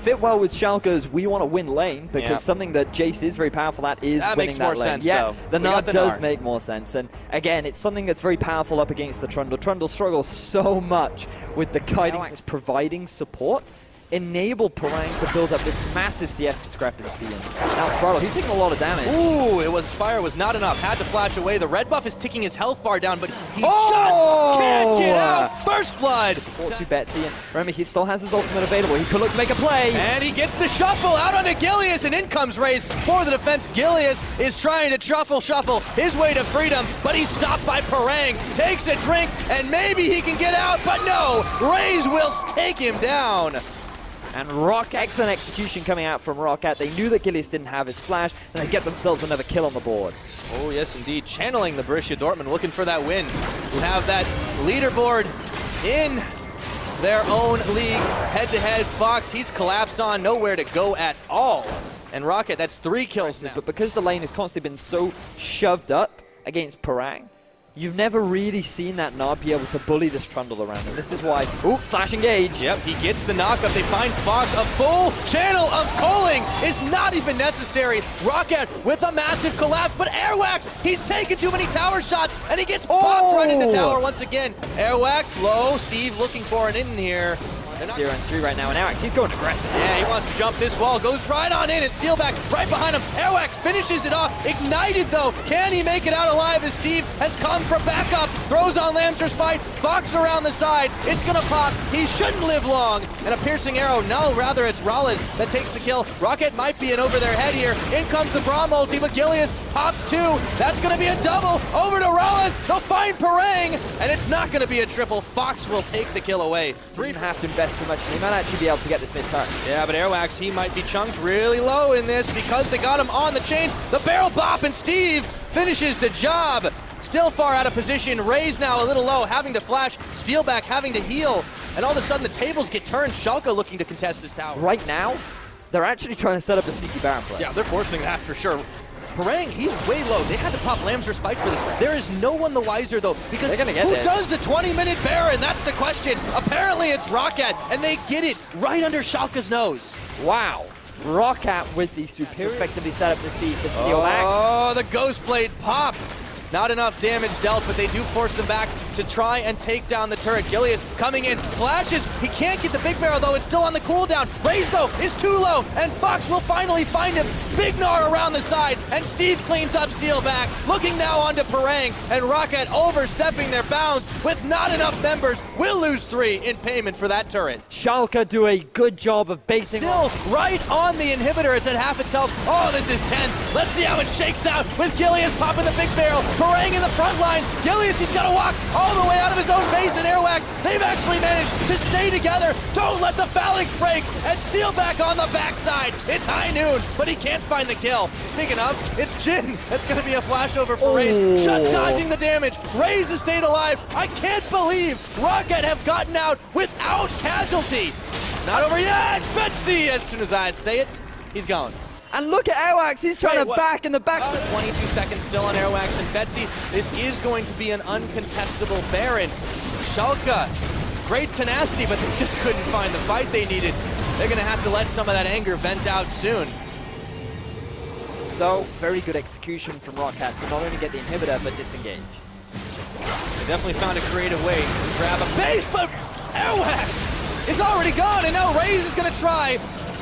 fit well with Schalke's we want to win lane, because something that Jace is very powerful at is winning makes that more lane. sense, yeah, though. the Nard does make more sense. And again, it's something that's very powerful up against the Trundle. Trundle struggles so much with the kiting. Providing support enable Parang to build up this massive CS discrepancy. And now Sprout, he's taking a lot of damage. Ooh, Fire was not enough. Had to flash away. The red buff is ticking his health bar down, but he just can't get out. First blood. To Betsy, and remember, he still has his ultimate available. He could look to make a play. And he gets the shuffle out onto Gilius, and in comes Raze for the defense. Gilius is trying to shuffle his way to freedom, but he's stopped by Parang. Takes a drink, and maybe he can get out, but no. Raze will take him down. And ROC, excellent execution coming out from Roccat. They knew that Gilius didn't have his flash, and they get themselves another kill on the board. Oh, yes, indeed. Channeling the Borussia Dortmund, looking for that win. Who have that leaderboard in their own league. Head-to-head, Fox, he's collapsed on, nowhere to go at all. And Roccat, that's 3 kills now. But because the lane has constantly been so shoved up against Parang, you've never really seen that Nard be able to bully this Trundle around, and this is why. Ooh, flash engage. Yep, he gets the knockup. They find Fox. A full channel of culling is not even necessary. Roccat with a massive collapse, but Airwax, he's taken too many tower shots, and he gets popped right into tower once again. Airwax low. Steve looking for an in here. 0 and 3 right now, and Airwax, he's going aggressive. Yeah, he wants to jump this wall, goes right on in, and Steelback right behind him. Airwax finishes it off. Ignited, though. Can he make it out alive as Steve has come for backup? Throws on Lamb's Respite. Fox around the side. It's going to pop. He shouldn't live long. And a piercing arrow. No, rather it's Rollins that takes the kill. Roccat might be in over their head here. In comes the Braum ulti, but Gilius pops 2. That's going to be a double. Over to Rollins. They'll find Parang, and it's not going to be a triple. Fox will take the kill away. 3 have to invest too much, and he might actually be able to get this mid-turn. Yeah, but Airwax, he might be chunked really low in this because they got him on the chains. The barrel bop, and Steve finishes the job. Still far out of position. Raze now a little low, having to flash. Steelback having to heal. And all of a sudden the tables get turned. Schalke looking to contest this tower. Right now, they're actually trying to set up a sneaky Baron play. Yeah, they're forcing that for sure. Parang, he's way low. They had to pop Lamb's Respite for this. There is no one the wiser, though, because who does the 20-minute Baron? That's the question. Apparently, it's Roccat, and they get it right under Schalke's nose. Wow. Roccat with the superior effectively set up the steal back. Oh, the Ghost Blade pop. Not enough damage dealt, but they do force them back to try and take down the turret. Gilius coming in, flashes. He can't get the big barrel, though. It's still on the cooldown. Raze, though, is too low, and Fox will finally find him. Big Gnar around the side, and Steve cleans up Steelback. Looking now onto Parang, and Roccat overstepping their bounds with not enough members. Will lose 3 in payment for that turret. Schalke do a good job of baiting. Still right on the inhibitor. It's at half its health. Oh, this is tense. Let's see how it shakes out with Gilius popping the big barrel. Parang in the front line. Gilius, he's got to walk all the way out of his own base, and Airwax, they've actually managed to stay together. Don't let the phalanx break, and Steelback on the backside. It's high noon, but he can't find the kill. Speaking of, it's Jin. That's going to be a flashover for Raze. Just dodging the damage. Raze has stayed alive. I can't believe Roccat have gotten out without casualty. Not over yet. Betsy, as soon as I say it, he's gone. And look at Airwax, he's trying to back in the back. 22 seconds still on Airwax and Betsy. This is going to be an uncontestable Baron. Schalke, great tenacity, but they just couldn't find the fight they needed. They're going to have to let some of that anger vent out soon. So, very good execution from Roccat to not only get the inhibitor, but disengage. They definitely found a creative way to grab a base, but Airwax is already gone, and now Raze is going to try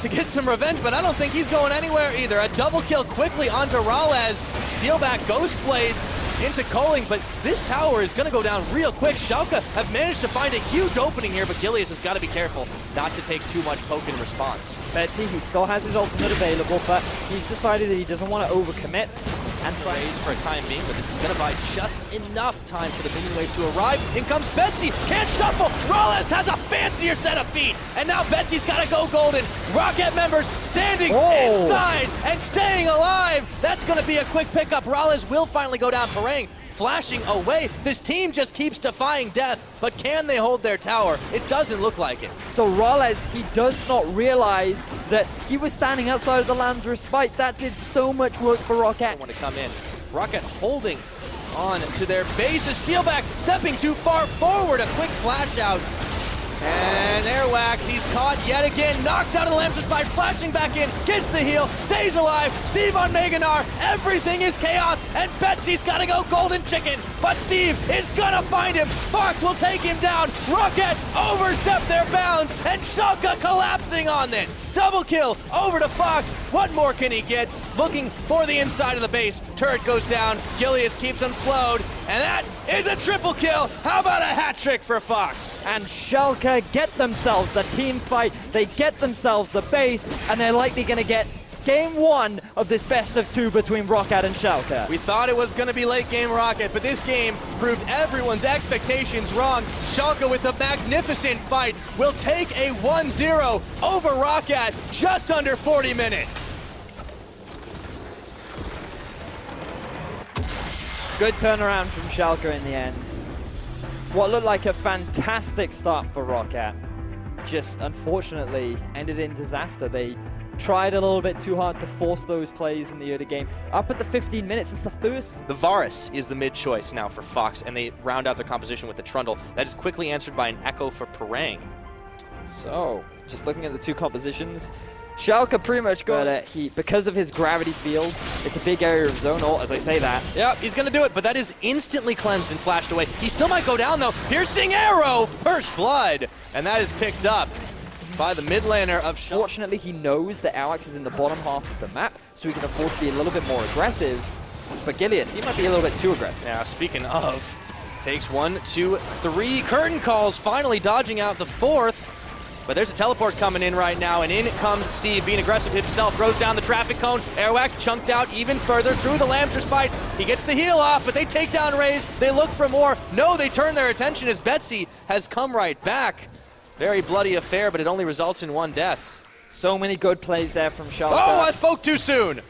to get some revenge, but I don't think he's going anywhere either. A double kill quickly onto Ralez. Steelback Ghost Blades into Culling, but this tower is going to go down real quick. Schalke have managed to find a huge opening here, but Gilius has got to be careful not to take too much poke in response. Betsy, he still has his ultimate available, but he's decided that he doesn't want to overcommit and try for a time being, but this is going to buy just enough time for the minion wave to arrive. In comes Betsy, can't shuffle. Rollins has a fancier set of feet, and now Betsy's got to go golden. Roccat members standing inside and staying alive. That's going to be a quick pickup. Rollins will finally go down. Parang flashing away. This team just keeps defying death, but can they hold their tower? It doesn't look like it. So Rollins, he does not realize that he was standing outside of the Lamb's Respite. That did so much work for Roccat. Want to come in. Roccat holding on to their base. A Steelback stepping too far forward. A quick flash out. And Airwax, he's caught yet again, knocked out of the Lamsters by flashing back in, gets the heal, stays alive, Steve on Meganar, everything is chaos, and Betsy's gotta go golden chicken, but Steve is gonna find him, Fox will take him down, Roccat overstepped their bounds, and Schalke collapsing on it. Double kill over to Fox, what more can he get? Looking for the inside of the base, turret goes down, Gilius keeps him slowed, and that is a triple kill. How about a hat trick for Fox? And Schalke get themselves the team fight, they get themselves the base, and they're likely going to get game 1 of this best of 2 between Roccat and Schalke. We thought it was going to be late game Roccat, but this game proved everyone's expectations wrong. Schalke with a magnificent fight will take a 1-0 over Roccat just under 40 minutes. Good turnaround from Schalke in the end. What looked like a fantastic start for Roccat just unfortunately ended in disaster. They tried a little bit too hard to force those plays in the early game. Up at the 15 minutes, it's the first. The Varus is the mid-choice now for Fox, and they round out their composition with the Trundle. That is quickly answered by an Echo for Parang. So, just looking at the two compositions, Schalke pretty much got it. Because of his gravity field, it's a big area of zone ult, as I say that. Yep, he's going to do it, but that is instantly cleansed and flashed away. He still might go down, though. Piercing arrow, first blood, and that is picked up by the mid laner of Schalke. Fortunately, he knows that Alex is in the bottom half of the map, so he can afford to be a little bit more aggressive. But Gilius, he might be a little bit too aggressive. Now, speaking of, takes 1, 2, 3 curtain calls, finally dodging out the fourth. But there's a teleport coming in right now, and in comes Steve, being aggressive himself, throws down the traffic cone. Airwax chunked out even further through the Lamster's fight. He gets the heal off, but they take down Raze. They look for more. No, they turn their attention as Betsy has come right back. Very bloody affair, but it only results in 1 death. So many good plays there from Schalke. Oh, I spoke too soon.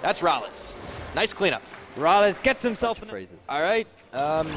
That's Rales. Nice cleanup. Rales gets himself in phrases. All right.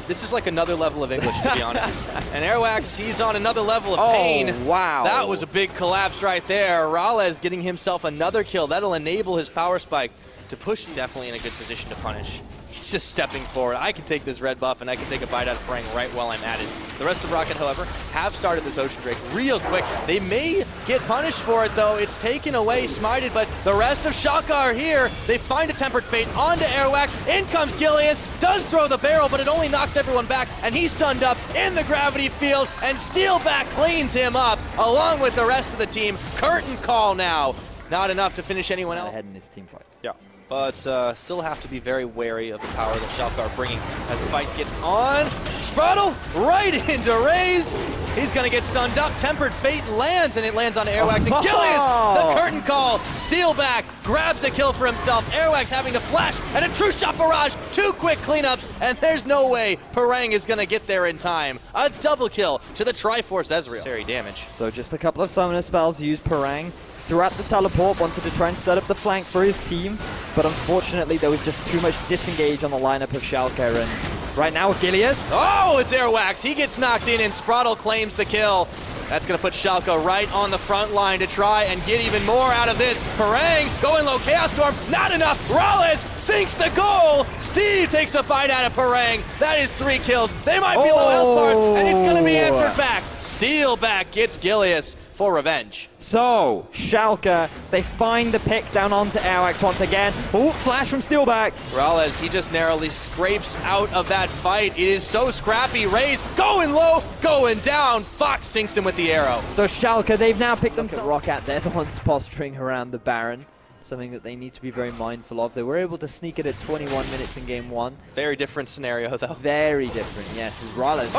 This is like another level of English, to be honest. And Airwax, he's on another level of pain. Oh, wow. That was a big collapse right there. Rales getting himself another kill. That'll enable his power spike to push. Definitely in a good position to punish. He's just stepping forward. I can take this red buff, and I can take a bite out of Parang right while I'm at it. The rest of Roccat, however, have started this Ocean Drake real quick. They may get punished for it, though. It's taken away, smited, but the rest of Schalke are here. They find a Tempered Fate onto Airwax. In comes Gilius, does throw the barrel, but it only knocks everyone back, and he's stunned up in the gravity field, and Steelback cleans him up, along with the rest of the team. Curtain call now. Not enough to finish anyone else. Ahead in this team fight. Yeah. But still have to be very wary of the power that Schalke are bringing as the fight gets on. Spraddle right into Raze. He's going to get stunned up. Tempered Fate lands, and it lands on Airwax. And Gilius, the curtain call, Steelback grabs a kill for himself. Airwax having to flash, and a true shot barrage. 2 quick cleanups, and there's no way Parang is going to get there in time. A double kill to the Triforce Ezreal. Necessary damage. So just a couple of summoner spells used Parang. Throughout the teleport, wanted to try and set up the flank for his team, but unfortunately there was just too much disengage on the lineup of Schalke, and right now Gilius. Oh, it's Airwax. He gets knocked in, and Spraddle claims the kill. That's going to put Schalke right on the front line to try and get even more out of this. Parang going low, Chaos Storm, not enough. Rales sinks the goal. Steve takes a bite out of Parang. That is 3 kills. They might be low health bars, and it's going to be answered back. Steelback gets Gilius for revenge. So, Schalke, they find the pick down onto Airwax once again. Oh, flash from Steelback. Rales, he just narrowly scrapes out of that fight. It is so scrappy. Raze going low, going down. Fox sinks him with the arrow. So Schalke, they've now picked themselves. Roccat, they're the ones posturing around the Baron. Something that they need to be very mindful of. They were able to sneak it at 21 minutes in game 1. Very different scenario, though. Very different, yes, as Rales.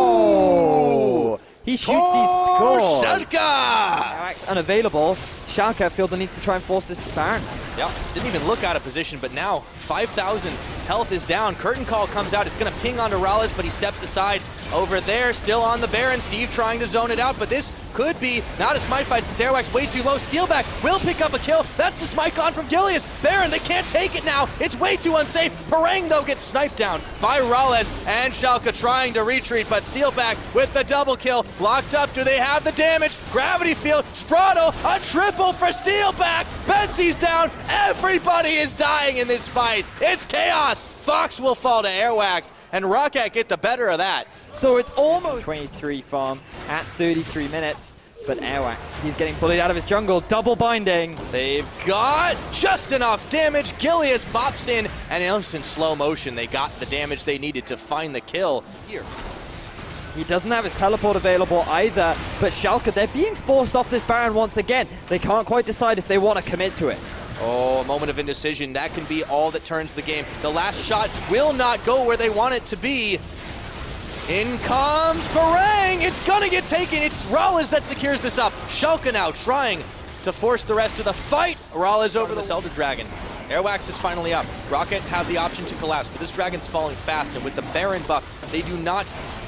Oh! He shoots, he scores. Schalke! Airwax unavailable. Schalke feel the need to try and force this Baron. Yep, didn't even look out of position, but now 5,000 health is down. Curtain call comes out. It's going to ping onto Rales, but he steps aside over there, still on the Baron. Steve trying to zone it out, but this Could be. Not a smite fight since Airwax way too low. Steelback will pick up a kill. That's the smite gone from Gilius. Baron, they can't take it now. It's way too unsafe. Parang, though, gets sniped down by Rales, and Schalke trying to retreat, but Steelback with the double kill. Locked up. Do they have the damage? Gravity field. Sprado, a triple for Steelback. Benzie's down. Everybody is dying in this fight. It's chaos. Fox will fall to Airwax, and Roccat get the better of that. So it's almost 23 farm at 33 minutes, but Airwax, he's getting bullied out of his jungle, double binding. They've got just enough damage. Gilius bops in, and in slow motion, they got the damage they needed to find the kill here. He doesn't have his teleport available either, but Schalke, they're being forced off this Baron once again. They can't quite decide if they want to commit to it. Oh, a moment of indecision. That can be all that turns the game. The last shot will not go where they want it to be. In comes Parang. It's gonna get taken. It's Rales that secures this up. Schalke now trying to force the rest of the fight. Rales over the Elder Dragon. Airwax is finally up. Roccat have the option to collapse, but this Dragon's falling fast, and with the Baron buff, they do not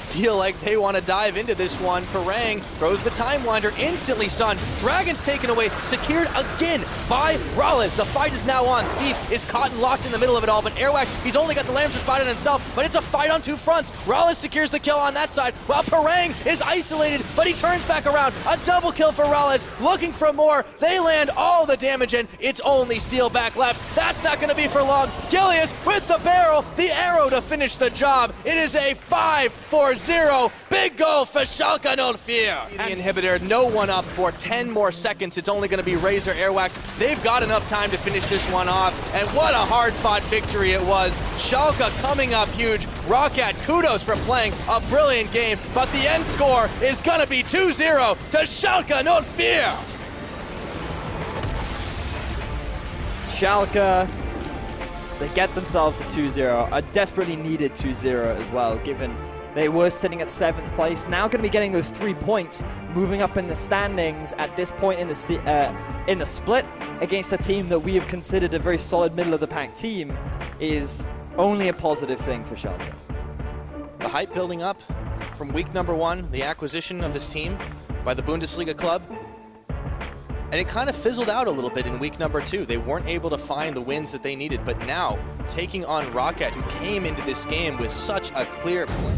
feel like they want to dive into this one. Parang throws the Time Winder, instantly stunned. Dragon's taken away, secured again by Rales. The fight is now on. Steve is caught and locked in the middle of it all, but Airwax, he's only got the Lancer spotted himself, but it's a fight on two fronts. Rales secures the kill on that side, while Parang is isolated, but he turns back around. A double kill for Rales, looking for more. They land all the damage, and it's only Steelback left. That's not going to be for long. Gilius with the barrel, the arrow to finish the job. It is a 5-4-0. Big goal for Schalke 04. The inhibitor, no one up for 10 more seconds. It's only going to be Razor Airwax. They've got enough time to finish this one off, and what a hard-fought victory it was. Schalke coming up huge. Roccat, kudos for playing a brilliant game, but the end score is going to be 2-0 to Schalke 04. Schalke, they get themselves a 2-0, a desperately needed 2-0 as well, given they were sitting at 7th place. Now going to be getting those 3 points, moving up in the standings at this point in the split against a team that we have considered a very solid middle-of-the-pack team is only a positive thing for Schalke. The hype building up from week number 1, the acquisition of this team by the Bundesliga club. And it kind of fizzled out a little bit in week number 2. They weren't able to find the wins that they needed, but now taking on Roccat, who came into this game with such a clear play.